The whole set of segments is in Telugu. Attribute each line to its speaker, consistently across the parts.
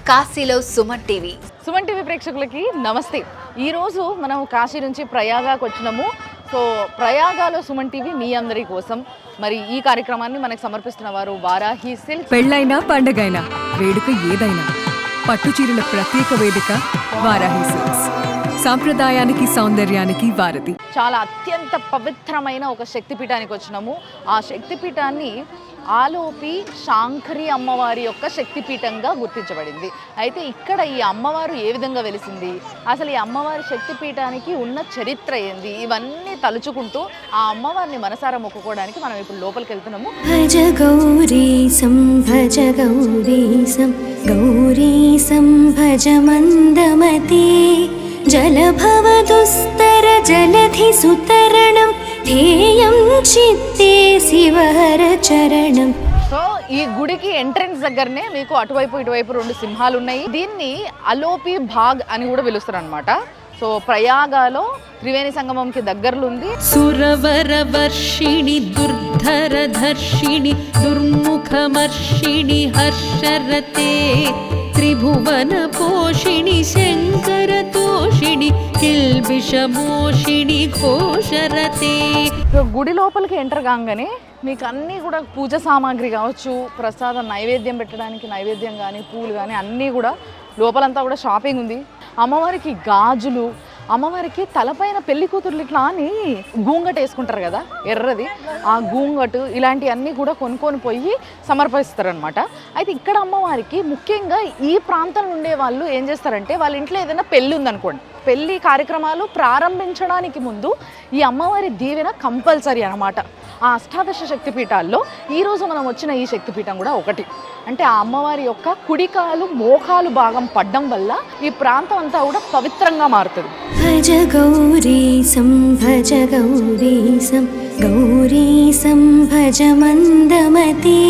Speaker 1: కాశీలో సుమన్ టీవీ.
Speaker 2: సుమన్ టీవీ ప్రేక్షకులకి నమస్తే. ఈరోజు మనం కాశీ నుంచి ప్రయాగాకు వచ్చినాము. సో ప్రయాగాలో సుమన్ టీవీ మీ అందరి కోసం. మరి ఈ కార్యక్రమాన్ని మనకు సమర్పిస్తున్న వారు వారాహి సిల్క్స్.
Speaker 3: పెళ్ళైనా పండగైనా వేడుక ఏదైనా పట్టు చీరల ప్రత్యేక వేదిక వారాహి సిల్క్స్. సాంప్రదాయానికి సౌందర్యానికి వారధి.
Speaker 2: చాలా అత్యంత పవిత్రమైన ఒక శక్తిపీఠానికి వచ్చినాము. ఆ శక్తిపీఠాన్ని ఆలోపి శాంకరి అమ్మవారి యొక్క శక్తిపీఠంగా గుర్తించబడింది. అయితే ఇక్కడ ఈ అమ్మవారు ఏ విధంగా వెలిసింది, అసలు ఈ అమ్మవారి శక్తిపీఠానికి ఉన్న చరిత్ర ఏంది, ఇవన్నీ తలుచుకుంటూ ఆ అమ్మవారిని మనసారా మొక్కుకోవడానికి మనం ఇప్పుడు లోపలికి వెళ్తున్నాము.
Speaker 4: భజ గౌరీసం భజ గౌరీసం గౌరీసం భజ మందమతి జలభవదుస్తర జలధి సుతరణం ధ్యేయం చిత్తే శివహర చరణం.
Speaker 2: సో ఈ గుడికి ఎంట్రన్స్ దగ్గరనే మీకు అటువైపు ఇటువైపు రెండు సింహాలు ఉన్నాయి. దీన్ని అలోపి భాగ్ అని కూడా పిలుస్తారు అనమాట. సో ప్రయాగాలో త్రివేణి సంగమంకి దగ్గరలో ఉంది.
Speaker 5: సురవర వర్షిణి దుర్ధర ధర్షిణి దుర్ముఖమర్షిణి హర్షరతే త్రిభువన పోషిణి శంకర తోషిణి కిల్బిషమోషిణి ఘోషరతే.
Speaker 2: గుడి లోపలికి ఎంటర్ కాగానే మీకు అన్నీ కూడా పూజ సామాగ్రి కావచ్చు, ప్రసాదం నైవేద్యం పెట్టడానికి నైవేద్యం కానీ పూలు కానీ అన్నీ కూడా లోపలంతా కూడా షాపింగ్ ఉంది. అమ్మవారికి గాజులు, అమ్మవారికి తలపైన పెళ్లి కూతుర్లు ఇట్లా అని గూంగట్ వేసుకుంటారు కదా ఎర్రది, ఆ గూంగటు ఇలాంటివన్నీ కూడా కొనుక్కొని పోయి సమర్పిస్తారు అనమాట. అయితే ఇక్కడ అమ్మవారికి ముఖ్యంగా ఈ ప్రాంతంలో ఉండే వాళ్ళు ఏం చేస్తారంటే వాళ్ళ ఇంట్లో ఏదైనా పెళ్ళి ఉందనుకోండి, పెళ్లి కార్యక్రమాలు ప్రారంభించడానికి ముందు ఈ అమ్మవారి దీవెన కంపల్సరీ అనమాట. ఆ అష్టాదశ శక్తిపీఠాల్లో ఈరోజు మనం వచ్చిన ఈ శక్తిపీఠం కూడా ఒకటి. అంటే ఆ అమ్మవారి యొక్క కుడికాలు మోకాలు భాగం పడ్డం వల్ల ఈ ప్రాంతం అంతా కూడా పవిత్రంగా మారుతుంది.
Speaker 4: భజ గౌరీసం భజ గౌరీసం గౌరీసం భజ మందమతి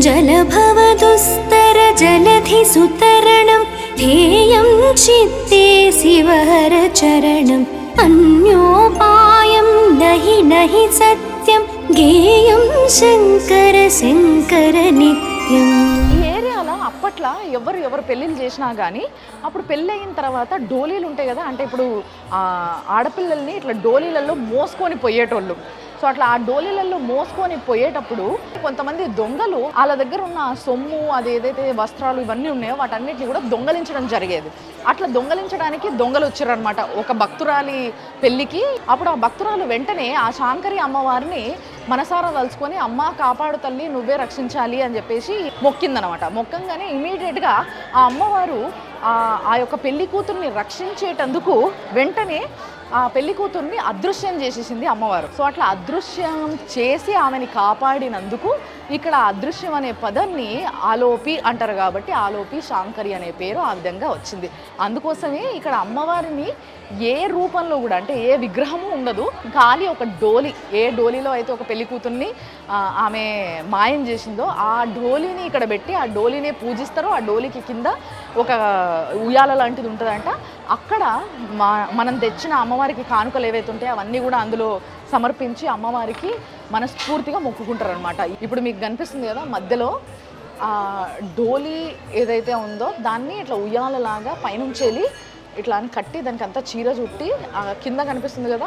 Speaker 4: జలభవదుస్తర జలధి సుతరణం ధ్యేయం చిత్తే శివహర చరణం అన్యోపాయం నహి నహి సత్యం గేయం శంకర శంకర నిత్యం.
Speaker 2: ఈ ఏరియాలో అప్పట్లో ఎవరు పెళ్ళిళ్ళు చేసినా కానీ అప్పుడు పెళ్ళి అయిన తర్వాత డోలీలు ఉంటాయి కదా, అంటే ఇప్పుడు ఆడపిల్లల్ని ఇట్లా డోలీలలో మోసుకొని పోయేటోళ్ళు. సో అట్లా ఆ డోలీలలో మోసుకొని పోయేటప్పుడు కొంతమంది దొంగలు వాళ్ళ దగ్గర ఉన్న సొమ్ము, అది ఏదైతే వస్త్రాలు ఇవన్నీ ఉన్నాయో వాటన్నిటిని కూడా దొంగలించడం జరిగేది. అట్లా దొంగలించడానికి దొంగలు వచ్చారనమాట ఒక భక్తురాలి పెళ్ళికి. అప్పుడు ఆ భక్తురాలు వెంటనే ఆ శాంకరి అమ్మవారిని మనసారా తలుచుకొని అమ్మ కాపాడు తల్లి నువ్వే రక్షించాలి అని చెప్పేసి మొక్కిందనమాట. మొక్కంగానే ఇమీడియట్గా ఆ అమ్మవారు ఆ యొక్క పెళ్లి కూతుర్ని రక్షించేటందుకు వెంటనే ఆ పెళ్లి కూతుర్ని అదృశ్యం చేసేసింది అమ్మవారు. సో అట్లా అదృశ్యం చేసి ఆమెని కాపాడినందుకు ఇక్కడ అదృశ్యం అనే పదాన్ని ఆలోపి అంటారు కాబట్టి ఆలోపి శాంకరి అనే పేరు ఆ విధంగా వచ్చింది. అందుకోసమే ఇక్కడ అమ్మవారిని ఏ రూపంలో కూడా, అంటే ఏ విగ్రహము ఉండదు, ఖాళీ ఒక డోలి, ఏ డోలీలో అయితే ఒక పెళ్లి కూతుర్ని ఆమె మాయం చేసిందో ఆ డోలీని ఇక్కడ పెట్టి ఆ డోలీనే పూజిస్తారు. ఆ డోలీకి కింద ఒక ఉయ్యాల లాంటిది ఉంటుందంట. అక్కడ మనం తెచ్చిన అమ్మవారికి కానుకలు ఏవైతే ఉంటాయో అవన్నీ కూడా అందులో సమర్పించి అమ్మవారికి మనస్ఫూర్తిగా మొక్కుకుంటారు అనమాట. ఇప్పుడు మీకు కనిపిస్తుంది కదా మధ్యలో ఆ డోలీ ఏదైతే ఉందో దాన్ని ఇట్లా ఉయ్యాలలాగా పైనుంచి వెళ్ళి ఇట్లా అని కట్టి దానికి అంతా చీర చుట్టి కింద కనిపిస్తుంది కదా,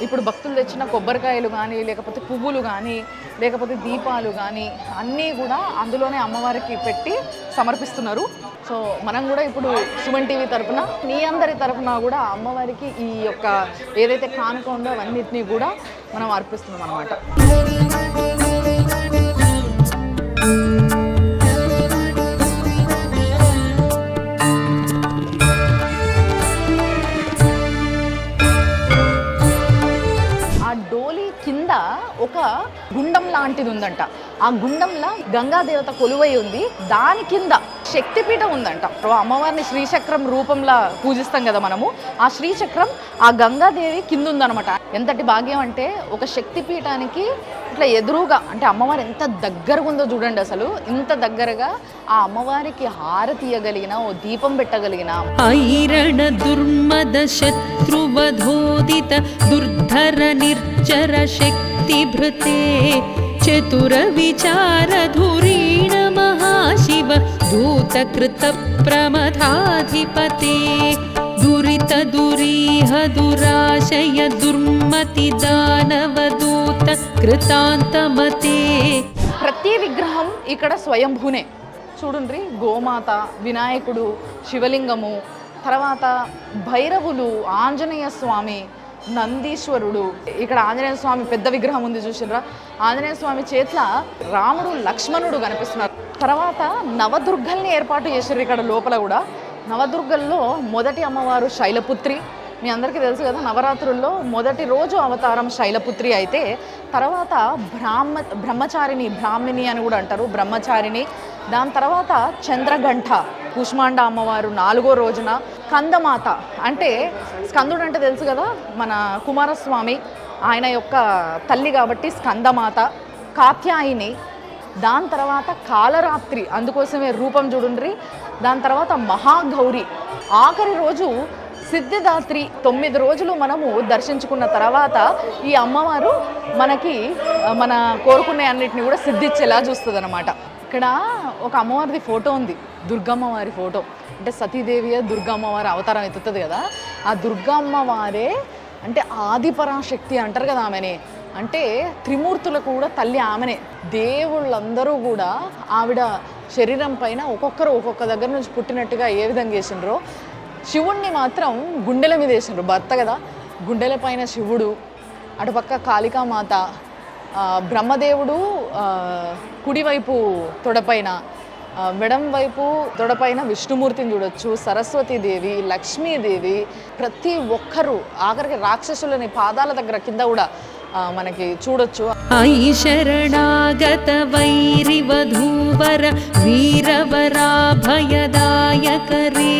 Speaker 2: ఇప్పుడు భక్తులు తెచ్చిన కొబ్బరికాయలు కానీ లేకపోతే పువ్వులు కానీ లేకపోతే దీపాలు కానీ అన్నీ కూడా అందులోనే అమ్మవారికి పెట్టి సమర్పిస్తున్నారు. సో మనం కూడా ఇప్పుడు సుమన్ టీవీ తరఫున మీ అందరి తరఫున కూడా అమ్మవారికి ఈ యొక్క ఏదైతే కానుక ఉందో అవన్నిటినీ కూడా మనం అర్పిస్తున్నాం అన్నమాట. కింద ఒక గుండం లాంటిది ఉందంట. ఆ గుండంలో గంగాదేవత కొలువై ఉంది. దాని కింద శక్తిపీఠం ఉందంట. అమ్మవారిని శ్రీచక్రం రూపంలో పూజిస్తాం కదా మనము. ఆ శ్రీచక్రం ఆ గంగాదేవి కింద ఉందనమాట. ఎంతటి భాగ్యం అంటే ఒక శక్తిపీఠానికి ఇట్లా ఎదురుగా, అంటే అమ్మవారు ఎంత దగ్గరగా ఉందో చూడండి. అసలు ఇంత దగ్గరగా ఆ అమ్మవారికి హారతి ఇయ్యగలిగిన, ఓ దీపం పెట్టగలిగిన
Speaker 5: ఐరణ దుర్మద శత్రువధోదిత దుర్ధర నిర్జర శక్తి భృతే చతుర విచార ధురీణ మహాశివ दूतकृतप्रमथाधिपते दुरितदुरीह दुराशय दुर्मति दानवदूत कृतान्तमते.
Speaker 2: ప్రతి విగ్రహం ఇక్కడ స్వయంభూనే. చూడండి, గోమాత, వినాయకుడు, శివలింగము, తర్వాత భైరవులు, ఆంజనేయ స్వామి, నందీశ్వరుడు. ఇక్కడ ఆంజనేయ స్వామి పెద్ద విగ్రహం ఉంది చూసినరా, ఆంజనేయ స్వామి చేతిలో రాముడు, లక్ష్మణుడు కనిపిస్తున్నారు. తర్వాత నవదుర్గల్ని ఏర్పాటు చేశారు ఇక్కడ లోపల కూడా. నవదుర్గల్లో మొదటి అమ్మవారు శైలపుత్రి. మీ అందరికీ తెలుసు కదా, నవరాత్రుల్లో మొదటి రోజు అవతారం శైలపుత్రి అయితే తర్వాత బ్రహ్మచారిణి, బ్రాహ్మిణి అని కూడా అంటారు, బ్రహ్మచారిణి. దాని తర్వాత చంద్రగంఠ, కూష్మాండ అమ్మవారు 4వ రోజున. స్కందమాత అంటే, స్కందుడు అంటే తెలుసు కదా, మన కుమారస్వామి, ఆయన యొక్క తల్లి కాబట్టి స్కందమాత. కాత్యాయిని. దాని తర్వాత కాలరాత్రి, అందుకోసమే రూపం చూడండి. దాని తర్వాత మహాగౌరి. ఆఖరి రోజు సిద్ధిదాత్రి. 9 రోజులు మనము దర్శించుకున్న తర్వాత ఈ అమ్మవారు మనకి మన కోరుకునే అన్నిటిని కూడా సిద్ధించేలా చూస్తుంది అనమాట. ఇక్కడ ఒక అమ్మవారిది ఫోటో ఉంది, దుర్గమ్మవారి ఫోటో. అంటే సతీదేవి దుర్గమ్మవారి అవతారం ఎత్తుతుంది కదా, ఆ దుర్గమ్మవారే అంటే ఆదిపరాశక్తి అంటారు కదా ఆమెనే. అంటే త్రిమూర్తులకు కూడా తల్లి ఆమెనే. దేవుళ్ళందరూ కూడా ఆవిడ శరీరం పైన ఒక్కొక్కరు ఒక్కొక్క దగ్గర నుంచి పుట్టినట్టుగా ఏ విధంగా చేసిండ్రో, శివుణ్ణి మాత్రం గుండెల మీద వేసిండ్రు. భర్త కదా, గుండెల పైన శివుడు, అటుపక్క కాళికామాత, బ్రహ్మదేవుడు కుడివైపు తొడపైన, మెడం వైపు తొడపైన విష్ణుమూర్తిని చూడొచ్చు, సరస్వతీదేవి, లక్ష్మీదేవి. ప్రతి ఒక్కరూ ఆఖరికి రాక్షసులని పాదాల దగ్గర కింద కూడా మనకి చూడొచ్చు.
Speaker 5: ఐ శరణాగత వైరివధూవర వీరవరాభయదాయకరే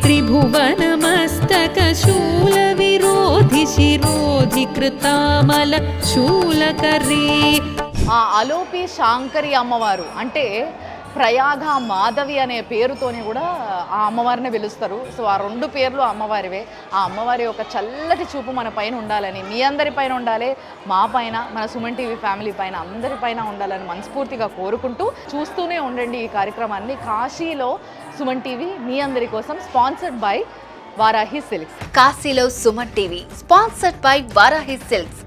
Speaker 5: త్రిభువనమస్తక శూల విరోధి శిరోధి కృతామల శూలకరే.
Speaker 2: ఆ అలోపి శాంకరి అమ్మవారు అంటే ప్రయాగ మాధవి అనే పేరుతోని కూడా ఆ అమ్మవారిని పిలుస్తారు. సో ఆ 2 పేర్లు అమ్మవారివే. ఆ అమ్మవారి యొక్క చల్లటి చూపు మన పైన ఉండాలని, మీ అందరి పైన ఉండాలి, మా పైన, మన సుమన్ టీవీ ఫ్యామిలీ పైన, అందరిపైన ఉండాలని మనస్ఫూర్తిగా కోరుకుంటూ చూస్తూనే ఉండండి ఈ కార్యక్రమాన్ని. కాశీలో సుమన్ టీవీ మీ అందరి కోసం, స్పాన్సర్డ్ బై వారాహి సిల్క్స్.
Speaker 1: కాశీలో Suman TV sponsored by Varahi silks.